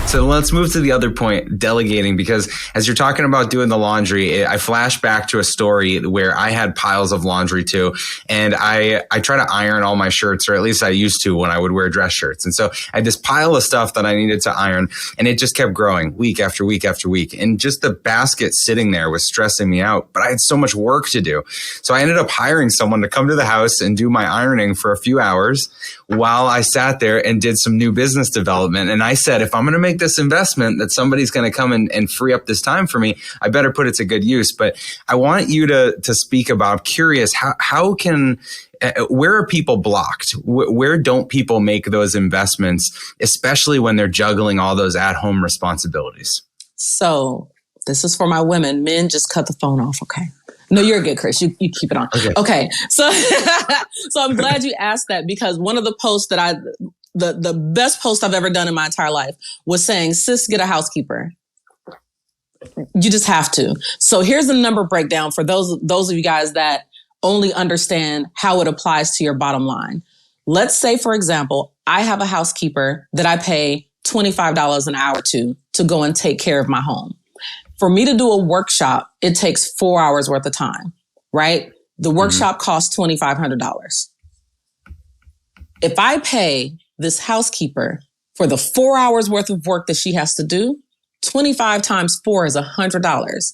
So let's move to the other point, delegating, because as you're talking about doing the laundry, I flash back to a story where I had piles of laundry too. And I try to iron all my shirts, or at least I used to when I would wear dress shirts. And so I had this pile of stuff that I needed to iron, and it just kept growing week after week after week. And just the basket sitting there was stressing me out, but I had so much work to do. So I ended up hiring someone to come to the house and do my ironing for a few hours while I sat there and did some new business development. And I said, if I'm going to make this investment that somebody's going to come and free up this time for me, I better put it to good use. But I want you to speak about, I'm curious, how can, where are people blocked? Where don't people make those investments, especially when they're juggling all those at-home responsibilities? So this is for my women. Men, just cut the phone off, okay? No, you're good, Chris. You keep it on. Okay. So I'm glad you asked that, because one of the posts that the best post I've ever done in my entire life was saying, sis, get a housekeeper. You just have to. So here's the number breakdown for those of you guys that only understand how it applies to your bottom line. Let's say, for example, I have a housekeeper that I pay $25 an hour to go and take care of my home. For me to do a workshop, it takes 4 hours worth of time, right? The workshop costs $2,500. If I pay this housekeeper for the 4 hours worth of work that she has to do, 25 times 4 is $100.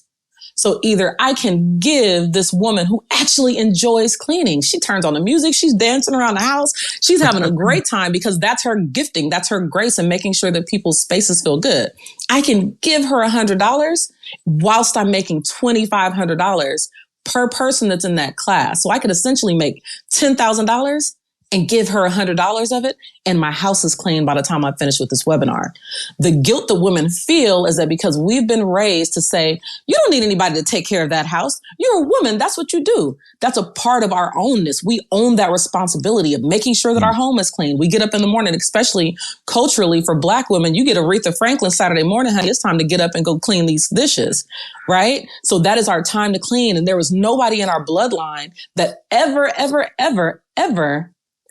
So either I can give this woman who actually enjoys cleaning, she turns on the music, she's dancing around the house, she's having a great time because that's her gifting, that's her grace and making sure that people's spaces feel good. I can give her $100 whilst I'm making $2,500 per person that's in that class. So I could essentially make $10,000 and give her $100 of it, and my house is clean by the time I finish with this webinar. The guilt that women feel is that because we've been raised to say, you don't need anybody to take care of that house. You're a woman. That's what you do. That's a part of our ownness. We own that responsibility of making sure that our home is clean. We get up in the morning, especially culturally for Black women. You get Aretha Franklin Saturday morning, honey, it's time to get up and go clean these dishes, right? So that is our time to clean. And there was nobody in our bloodline that ever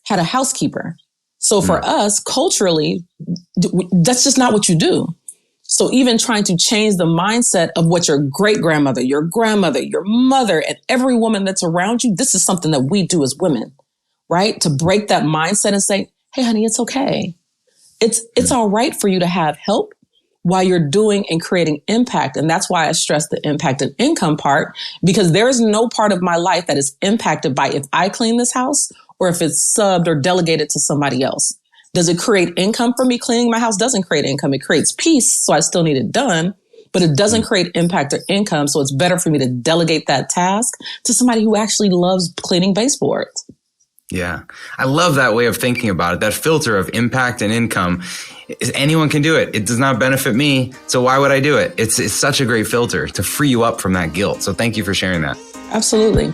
had a housekeeper. So for us, culturally, that's just not what you do. So even trying to change the mindset of what your great-grandmother, your grandmother, your mother, and every woman that's around you, this is something that we do as women, right? To break that mindset and say, hey, honey, it's okay. It's all right for you to have help while you're doing and creating impact. And that's why I stress the impact and income part, because there is no part of my life that is impacted by if I clean this house or if it's subbed or delegated to somebody else. Does it create income for me? Cleaning my house doesn't create income. It creates peace. So I still need it done, but it doesn't create impact or income. So it's better for me to delegate that task to somebody who actually loves cleaning baseboards. Yeah. I love that way of thinking about it. That filter of impact and income. Anyone can do it. It does not benefit me. So why would I do it? It's such a great filter to free you up from that guilt. So thank you for sharing that. Absolutely.